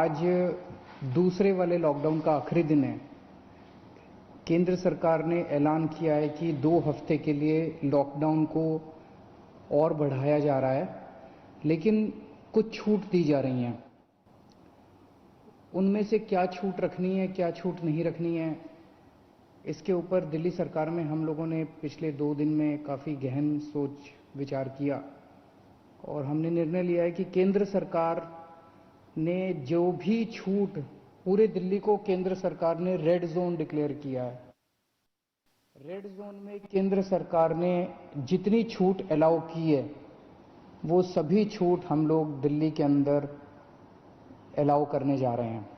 आज दूसरे वाले लॉकडाउन का आखिरी दिन है। केंद्र सरकार ने ऐलान किया है कि 2 हफ्ते के लिए लॉकडाउन को और बढ़ाया जा रहा है, लेकिन कुछ छूट दी जा रही हैं। उनमें से क्या छूट रखनी है, क्या छूट नहीं रखनी है, इसके ऊपर दिल्ली सरकार में हम लोगों ने पिछले 2 दिन में काफ़ी गहन सोच विचार किया और हमने निर्णय लिया है कि केंद्र सरकार ने जो भी छूट, पूरे दिल्ली को केंद्र सरकार ने रेड जोन डिक्लेयर किया है। रेड जोन में केंद्र सरकार ने जितनी छूट अलाउ की है वो सभी छूट हम लोग दिल्ली के अंदर अलाउ करने जा रहे हैं।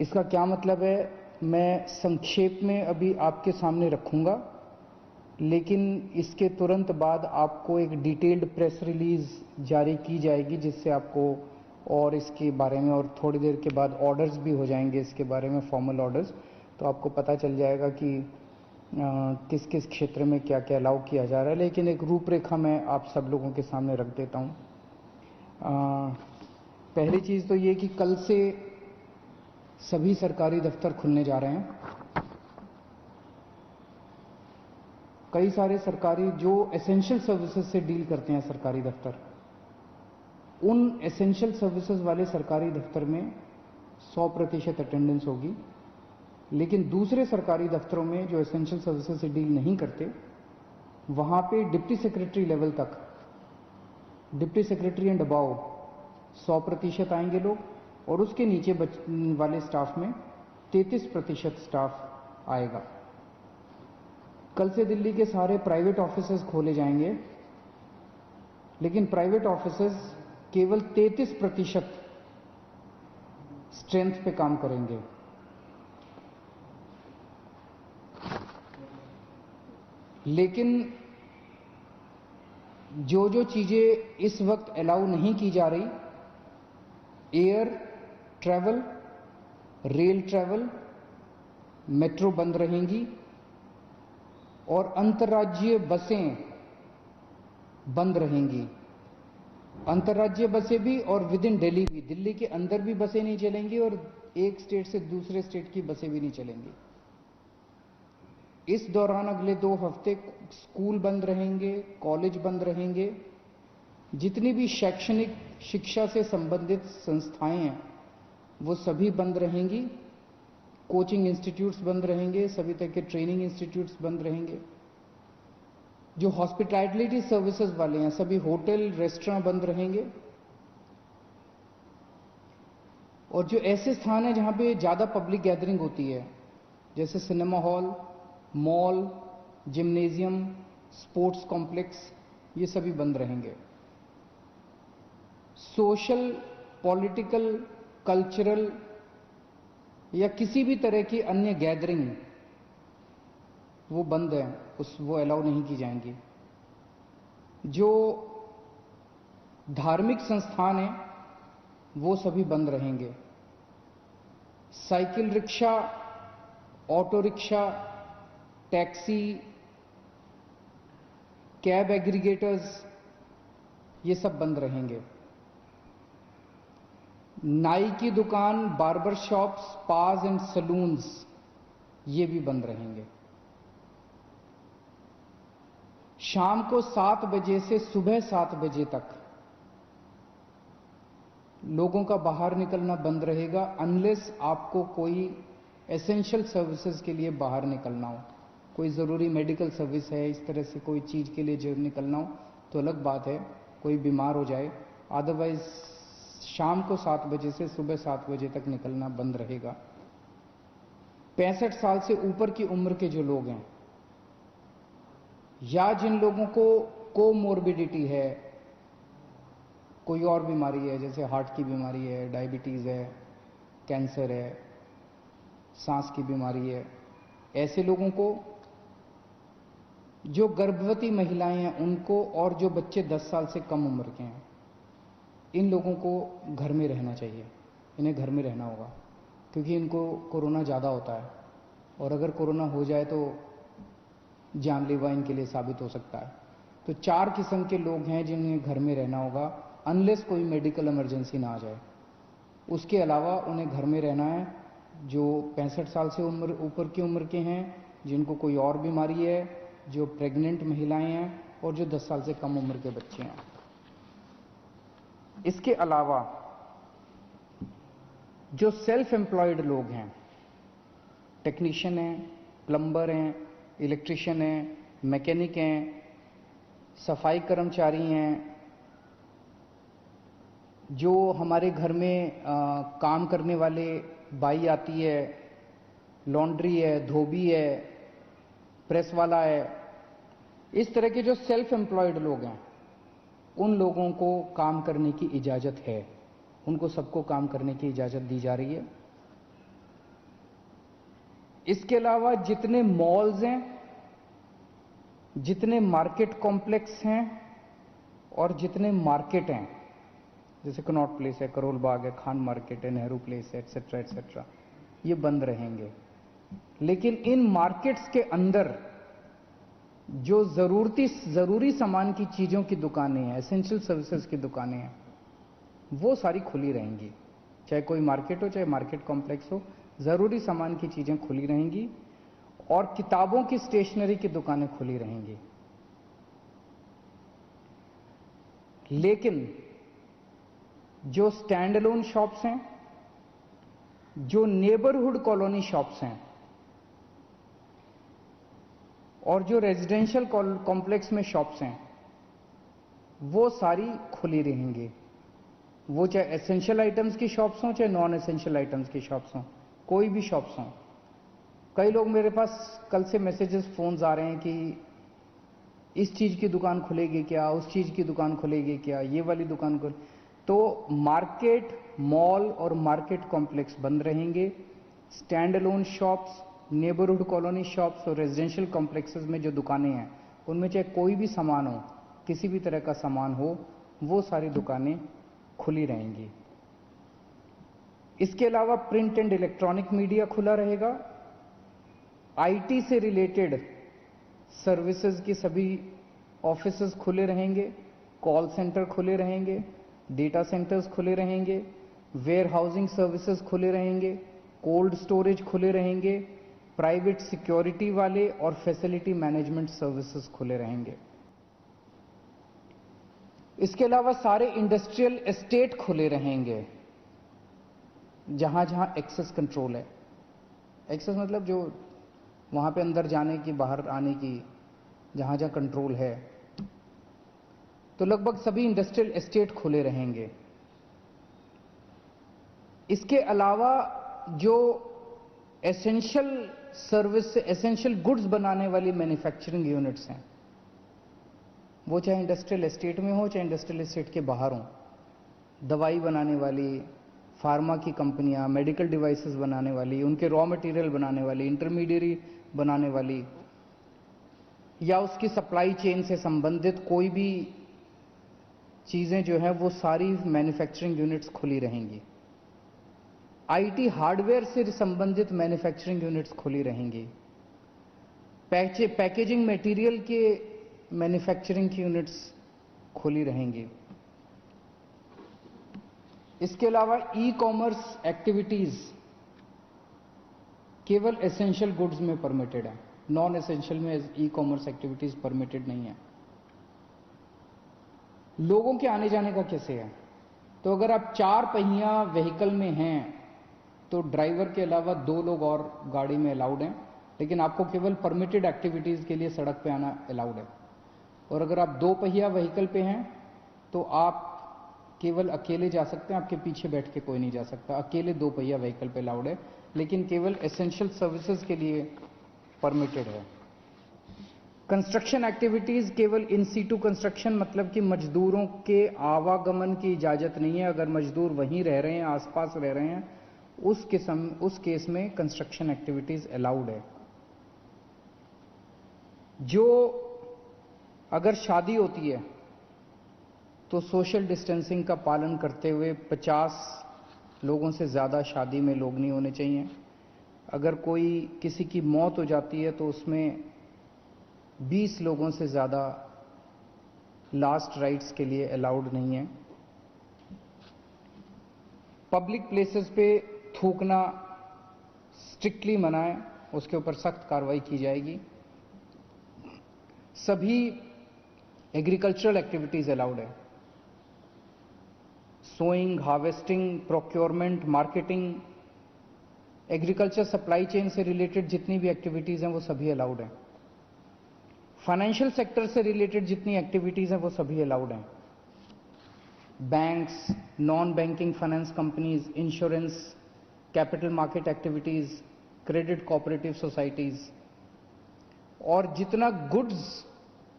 इसका क्या मतलब है, मैं संक्षेप में अभी आपके सामने रखूंगा, लेकिन इसके तुरंत बाद आपको एक डिटेल्ड प्रेस रिलीज जारी की जाएगी, जिससे आपको और इसके बारे में, और थोड़ी देर के बाद ऑर्डर्स भी हो जाएंगे इसके बारे में, फॉर्मल ऑर्डर्स, तो आपको पता चल जाएगा कि किस किस क्षेत्र में क्या क्या अलाउ किया जा रहा है। लेकिन एक रूपरेखा मैं आप सब लोगों के सामने रख देता हूँ। पहली चीज़ तो ये कि कल से सभी सरकारी दफ्तर खुलने जा रहे हैं। कई सारे सरकारी जो एसेंशियल सर्विसेज से डील करते हैं सरकारी दफ्तर, उन एसेंशियल सर्विसेज वाले सरकारी दफ्तर में 100% अटेंडेंस होगी। लेकिन दूसरे सरकारी दफ्तरों में जो एसेंशियल सर्विसेज से डील नहीं करते, वहां पे डिप्टी सेक्रेटरी लेवल तक, डिप्टी सेक्रेटरी एंड अबाव 100% आएंगे लोग, और उसके नीचे वाले स्टाफ में 33% स्टाफ आएगा। कल से दिल्ली के सारे प्राइवेट ऑफिसेज खोले जाएंगे, लेकिन प्राइवेट ऑफिसेज केवल 33% स्ट्रेंथ पे काम करेंगे। लेकिन जो जो चीजें इस वक्त अलाउ नहीं की जा रही, air travel, rail travel, metro बंद रहेंगी और अंतर्राज्यीय बसें बंद रहेंगी। अंतर्राज्यीय बसें भी और विद इन दिल्ली भी, दिल्ली के अंदर भी बसें नहीं चलेंगी और एक स्टेट से दूसरे स्टेट की बसें भी नहीं चलेंगी। इस दौरान अगले 2 हफ्ते स्कूल बंद रहेंगे, कॉलेज बंद रहेंगे, जितनी भी शैक्षणिक शिक्षा से संबंधित संस्थाएं हैं वो सभी बंद रहेंगी। कोचिंग इंस्टीट्यूट्स बंद रहेंगे, सभी तरह के ट्रेनिंग इंस्टीट्यूट्स बंद रहेंगे। जो हॉस्पिटैलिटी सर्विसेज वाले हैं, सभी होटल, रेस्टोरेंट बंद रहेंगे। और जो ऐसे स्थान हैं जहां पे ज्यादा पब्लिक गैदरिंग होती है, जैसे cinema hall, mall, gymnasium, sports complex, ये सभी बंद रहेंगे। सोशल, पॉलिटिकल, कल्चरल या किसी भी तरह की अन्य गैदरिंग वो बंद है, वो अलाउ नहीं की जाएंगी। जो धार्मिक संस्थान हैं वो सभी बंद रहेंगे। Cycle rickshaw, auto rickshaw, taxi, cab aggregators, ये सब बंद रहेंगे। नाई की दुकान, बार्बर शॉप्स, स्पास एंड सलून्स, ये भी बंद रहेंगे। शाम को 7 बजे से सुबह 7 बजे तक लोगों का बाहर निकलना बंद रहेगा, अनलेस आपको कोई एसेंशियल सर्विसेज के लिए बाहर निकलना हो, कोई ज़रूरी मेडिकल सर्विस है, इस तरह से कोई चीज़ के लिए जब निकलना हो तो अलग बात है, कोई बीमार हो जाए। अदरवाइज शाम को 7 बजे से सुबह 7 बजे तक निकलना बंद रहेगा। 65 साल से ऊपर की उम्र के जो लोग हैं या जिन लोगों को कोमोर्बिडिटी है, कोई और बीमारी है, जैसे हार्ट की बीमारी है, डायबिटीज़ है, कैंसर है, सांस की बीमारी है, ऐसे लोगों को, जो गर्भवती महिलाएं हैं उनको, और जो बच्चे 10 साल से कम उम्र के हैं, इन लोगों को घर में रहना चाहिए। इन्हें घर में रहना होगा क्योंकि इनको कोरोना ज़्यादा होता है और अगर कोरोना हो जाए तो जानलेवा इनके लिए साबित हो सकता है। तो 4 किस्म के लोग हैं जिन्हें घर में रहना होगा, अनलेस कोई मेडिकल इमरजेंसी ना आ जाए। उसके अलावा उन्हें घर में रहना है, जो 65 साल से ऊपर की उम्र के हैं, जिनको कोई और बीमारी है, जो प्रेग्नेंट महिलाएं हैं और जो 10 साल से कम उम्र के बच्चे हैं। इसके अलावा जो सेल्फ एम्प्लॉयड लोग हैं, टेक्नीशियन हैं, प्लम्बर हैं, इलेक्ट्रिशियन हैं, मैकेनिक हैं, सफाई कर्मचारी हैं, जो हमारे घर में काम करने वाले बाई आती है, लॉन्ड्री है, धोबी है, प्रेस वाला है, इस तरह के जो सेल्फ एम्प्लॉयड लोग हैं, उन लोगों को काम करने की इजाज़त है। उनको सबको काम करने की इजाज़त दी जा रही है। इसके अलावा जितने मॉल्स हैं, जितने मार्केट कॉम्प्लेक्स हैं और जितने मार्केट हैं, जैसे कनॉट प्लेस है, करोल बाग है, खान मार्केट है, नेहरू प्लेस है, एटसेट्रा एटसेट्रा, ये बंद रहेंगे। लेकिन इन मार्केट्स के अंदर जो ज़रूरी सामान की चीज़ों की दुकानें हैं, एसेंशियल सर्विसेज की दुकानें हैं, वो सारी खुली रहेंगी। चाहे कोई मार्केट हो, चाहे मार्केट कॉम्प्लेक्स हो, ज़रूरी सामान की चीज़ें खुली रहेंगी और किताबों की स्टेशनरी की दुकानें खुली रहेंगी। लेकिन जो स्टैंड अलोन शॉप्स हैं, जो नेबरहुड कॉलोनी शॉप्स हैं और जो रेजिडेंशियल कॉम्प्लेक्स में शॉप्स हैं, वो सारी खुली रहेंगी। वो चाहे एसेंशियल आइटम्स की शॉप्स हों, चाहे नॉन एसेंशियल आइटम्स की शॉप्स हों, कोई भी शॉप्स हों। कई लोग मेरे पास कल से मैसेजेस, फोन्स आ रहे हैं कि इस चीज़ की दुकान खुलेगी क्या, उस चीज़ की दुकान खुलेगी क्या, ये वाली दुकान खुल। तो मार्केट, मॉल और मार्केट कॉम्प्लेक्स बंद रहेंगे। Stand alone shops, neighbourhood colony shops और रेजिडेंशियल कॉम्प्लेक्सेस में जो दुकानें हैं, उनमें चाहे कोई भी सामान हो, किसी भी तरह का सामान हो, वो सारी दुकानें खुली रहेंगी। इसके अलावा प्रिंट एंड इलेक्ट्रॉनिक मीडिया खुला रहेगा। आईटी से रिलेटेड सर्विसेज की सभी ऑफिसेज खुले रहेंगे, कॉल सेंटर खुले रहेंगे, डेटा सेंटर्स खुले रहेंगे, वेयर हाउसिंग सर्विसेज खुले रहेंगे, कोल्ड स्टोरेज खुले रहेंगे, प्राइवेट सिक्योरिटी वाले और फैसिलिटी मैनेजमेंट सर्विसेज खुले रहेंगे। इसके अलावा सारे इंडस्ट्रियल एस्टेट खुले रहेंगे, जहां जहां एक्सेस कंट्रोल है। एक्सेस मतलब जो वहां पे अंदर जाने की, बाहर आने की, जहां जहां कंट्रोल है, तो लगभग सभी इंडस्ट्रियल एस्टेट खुले रहेंगे। इसके अलावा जो एसेंशियल सर्विस, एसेंशियल गुड्स बनाने वाली मैन्युफैक्चरिंग यूनिट्स हैं, वो चाहे इंडस्ट्रियल एस्टेट में हो, चाहे इंडस्ट्रियल एस्टेट के बाहर हो, दवाई बनाने वाली, फार्मा की कंपनियां, मेडिकल डिवाइसेस बनाने वाली, उनके रॉ मटेरियल बनाने वाली, इंटरमीडिएरी बनाने वाली, या उसकी सप्लाई चेन से संबंधित कोई भी चीजें जो है, वो सारी मैन्युफैक्चरिंग यूनिट्स खुली रहेंगी। आईटी हार्डवेयर से संबंधित मैन्युफैक्चरिंग यूनिट्स खुली रहेंगी। पैकेजिंग मटेरियल के मैन्युफैक्चरिंग की यूनिट्स खुली रहेंगी। इसके अलावा ई कॉमर्स एक्टिविटीज केवल एसेंशियल गुड्स में परमिटेड है, नॉन एसेंशियल में ई कॉमर्स एक्टिविटीज परमिटेड नहीं है। लोगों के आने जाने का कैसे है? तो अगर आप 4 पहिया व्हीकल में हैं तो ड्राइवर के अलावा 2 लोग और गाड़ी में अलाउड हैं, लेकिन आपको केवल परमिटेड एक्टिविटीज के लिए सड़क पे आना अलाउड है। और अगर आप 2 पहिया व्हीकल पे हैं तो आप केवल अकेले जा सकते हैं, आपके पीछे बैठ के कोई नहीं जा सकता। अकेले 2 पहिया व्हीकल पे अलाउड है, लेकिन केवल एसेंशियल सर्विसेज के लिए परमिटेड है। कंस्ट्रक्शन एक्टिविटीज केवल इन सीटू कंस्ट्रक्शन, मतलब कि मजदूरों के आवागमन की इजाजत नहीं है। अगर मजदूर वहीं रह रहे हैं, आसपास रह रहे हैं, उस केस में कंस्ट्रक्शन एक्टिविटीज अलाउड है। जो अगर शादी होती है तो सोशल डिस्टेंसिंग का पालन करते हुए 50 लोगों से ज़्यादा शादी में लोग नहीं होने चाहिए। अगर कोई किसी की मौत हो जाती है तो उसमें 20 लोगों से ज़्यादा लास्ट राइट्स के लिए अलाउड नहीं है। पब्लिक प्लेसेस पे थूकना स्ट्रिक्टली मना है, उसके ऊपर सख्त कार्रवाई की जाएगी। सभी एग्रीकल्चरल एक्टिविटीज अलाउड है, sowing, harvesting, procurement, marketing, agriculture supply chain से रिलेटेड जितनी भी एक्टिविटीज हैं वो सभी अलाउड हैं। फाइनेंशियल सेक्टर से रिलेटेड जितनी एक्टिविटीज हैं वो सभी अलाउड हैं। Banks, non banking finance companies, insurance, capital market activities, credit cooperative societies और जितना गुड्स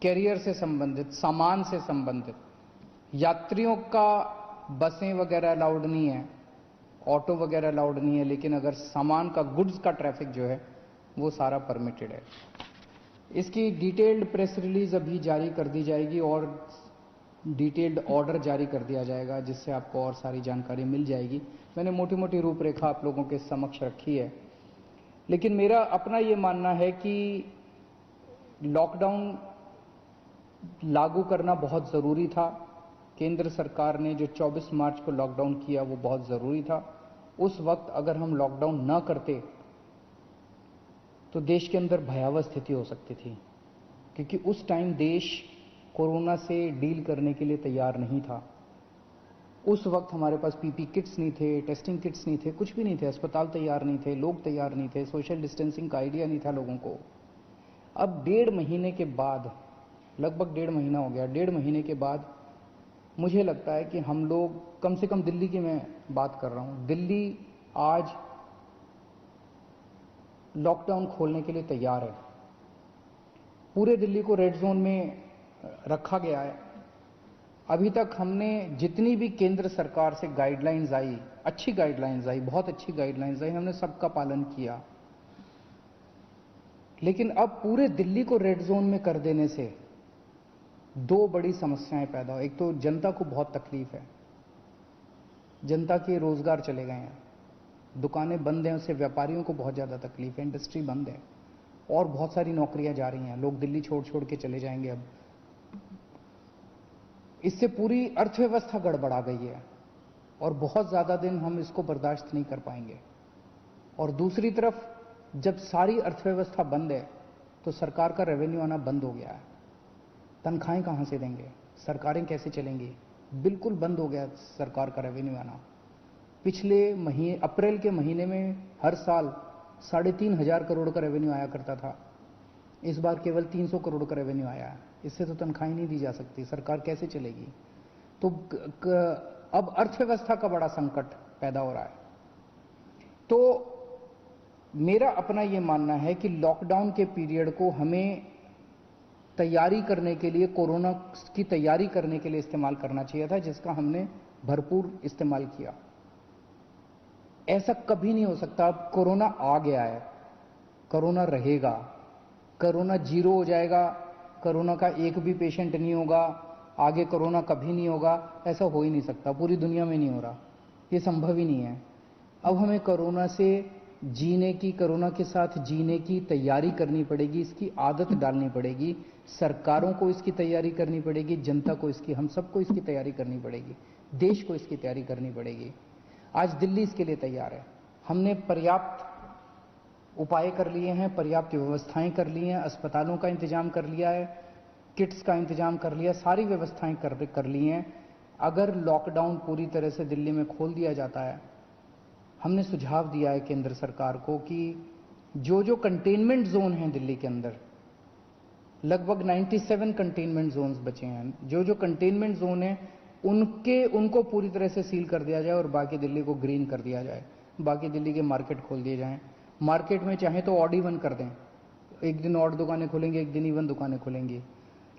कैरियर से संबंधित, सामान से संबंधित, यात्रियों का बसें वगैरह अलाउड नहीं है, ऑटो वगैरह अलाउड नहीं है, लेकिन अगर सामान का, गुड्स का ट्रैफिक जो है वो सारा परमिटेड है। इसकी डिटेल्ड प्रेस रिलीज अभी जारी कर दी जाएगी और डिटेल्ड ऑर्डर जारी कर दिया जाएगा, जिससे आपको और सारी जानकारी मिल जाएगी। मैंने मोटी मोटी रूपरेखा आप लोगों के समक्ष रखी है, लेकिन मेरा अपना ये मानना है कि लॉकडाउन लागू करना बहुत ज़रूरी था। केंद्र सरकार ने जो 24 मार्च को लॉकडाउन किया वो बहुत ज़रूरी था। उस वक्त अगर हम लॉकडाउन न करते तो देश के अंदर भयावह स्थिति हो सकती थी, क्योंकि उस टाइम देश कोरोना से डील करने के लिए तैयार नहीं था। उस वक्त हमारे पास पीपी किट्स नहीं थे, टेस्टिंग किट्स नहीं थे, कुछ भी नहीं थे, अस्पताल तैयार नहीं थे, लोग तैयार नहीं थे, सोशल डिस्टेंसिंग का आइडिया नहीं था लोगों को। अब 1.5 महीने के बाद, लगभग 1.5 महीना हो गया, 1.5 महीने के बाद मुझे लगता है कि हम लोग, कम से कम दिल्ली की मैं बात कर रहा हूं, दिल्ली आज लॉकडाउन खोलने के लिए तैयार है। पूरे दिल्ली को रेड जोन में रखा गया है। अभी तक हमने जितनी भी केंद्र सरकार से गाइडलाइंस आई, अच्छी गाइडलाइंस आई, बहुत अच्छी गाइडलाइंस आई, हमने सबका पालन किया। लेकिन अब पूरे दिल्ली को रेड जोन में कर देने से 2 बड़ी समस्याएं पैदा हो। एक तो जनता को बहुत तकलीफ है, जनता के रोजगार चले गए हैं, दुकानें बंद हैं, उससे व्यापारियों को बहुत ज़्यादा तकलीफ है, इंडस्ट्री बंद है और बहुत सारी नौकरियां जा रही हैं, लोग दिल्ली छोड़ छोड़ के चले जाएंगे। अब इससे पूरी अर्थव्यवस्था गड़बड़ा गई है और बहुत ज़्यादा दिन हम इसको बर्दाश्त नहीं कर पाएंगे। और दूसरी तरफ जब सारी अर्थव्यवस्था बंद है तो सरकार का रेवेन्यू आना बंद हो गया है। तनख्वाहें कहाँ से देंगे, सरकारें कैसे चलेंगी? बिल्कुल बंद हो गया सरकार का रेवेन्यू आना। पिछले महीने, अप्रैल के महीने में हर साल 3,500 करोड़ का रेवेन्यू आया करता था, इस बार केवल 300 करोड़ का रेवेन्यू आया है। इससे तो तनख्वाहें नहीं दी जा सकती, सरकार कैसे चलेगी? तो अब अर्थव्यवस्था का बड़ा संकट पैदा हो रहा है। तो मेरा अपना ये मानना है कि लॉकडाउन के पीरियड को हमें तैयारी करने के लिए, कोरोना की तैयारी करने के लिए इस्तेमाल करना चाहिए था, जिसका हमने भरपूर इस्तेमाल किया। ऐसा कभी नहीं हो सकता। अब कोरोना आ गया है, कोरोना रहेगा, कोरोना जीरो हो जाएगा, कोरोना का एक भी पेशेंट नहीं होगा, आगे कोरोना कभी नहीं होगा, ऐसा हो ही नहीं सकता। पूरी दुनिया में नहीं हो रहा, ये संभव ही नहीं है। अब हमें कोरोना से जीने की, कोरोना के साथ जीने की तैयारी करनी पड़ेगी, इसकी आदत डालनी पड़ेगी। सरकारों को इसकी तैयारी करनी पड़ेगी, जनता को इसकी, हम सबको इसकी तैयारी करनी पड़ेगी, देश को इसकी तैयारी करनी पड़ेगी। आज दिल्ली इसके लिए तैयार है। हमने पर्याप्त उपाय कर लिए हैं, पर्याप्त व्यवस्थाएं कर ली हैं, अस्पतालों का इंतजाम कर लिया है, किट्स का इंतजाम कर लिया, सारी व्यवस्थाएं कर ली हैं। अगर लॉकडाउन पूरी तरह से दिल्ली में खोल दिया जाता है, हमने सुझाव दिया है केंद्र सरकार को कि जो जो कंटेनमेंट जोन हैं दिल्ली के अंदर, लगभग 97 कंटेनमेंट जोन्स बचे हैं, जो जो कंटेनमेंट जोन है उनको पूरी तरह से सील कर दिया जाए और बाकी दिल्ली को ग्रीन कर दिया जाए। बाकी दिल्ली के मार्केट खोल दिए जाएं। मार्केट में चाहे तो ऑड इवन कर दें, एक दिन ऑड दुकानें खुलेंगी, एक दिन इवन दुकानें खुलेंगी।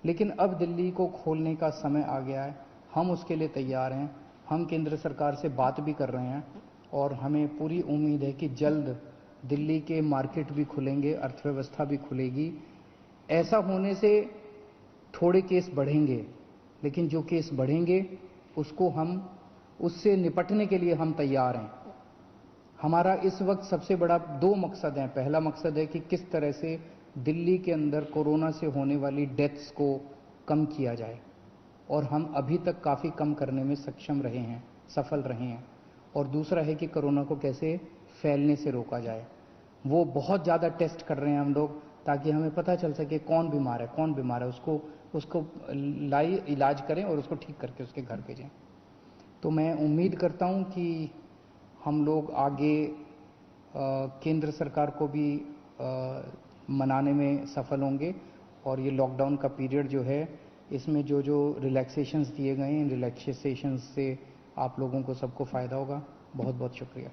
लेकिन अब दिल्ली को खोलने का समय आ गया है, हम उसके लिए तैयार हैं। हम केंद्र सरकार से बात भी कर रहे हैं और हमें पूरी उम्मीद है कि जल्द दिल्ली के मार्केट भी खुलेंगे, अर्थव्यवस्था भी खुलेगी। ऐसा होने से थोड़े केस बढ़ेंगे, लेकिन जो केस बढ़ेंगे उससे निपटने के लिए हम तैयार हैं। हमारा इस वक्त सबसे बड़ा 2 मकसद हैं। पहला मकसद है कि किस तरह से दिल्ली के अंदर कोरोना से होने वाली डेथ्स को कम किया जाए, और हम अभी तक काफ़ी कम करने में सक्षम रहे हैं, सफल रहे हैं। और दूसरा है कि कोरोना को कैसे फैलने से रोका जाए। वो बहुत ज़्यादा टेस्ट कर रहे हैं हम लोग, ताकि हमें पता चल सके कौन बीमार है, उसको इलाज करें और उसको ठीक करके उसके घर भेजें। तो मैं उम्मीद करता हूं कि हम लोग आगे केंद्र सरकार को भी मनाने में सफल होंगे, और ये लॉकडाउन का पीरियड जो है, इसमें जो जो रिलैक्सेशंस दिए गए हैं, इन रिलैक्सेशंस से आप लोगों को सबको फ़ायदा होगा। बहुत बहुत शुक्रिया।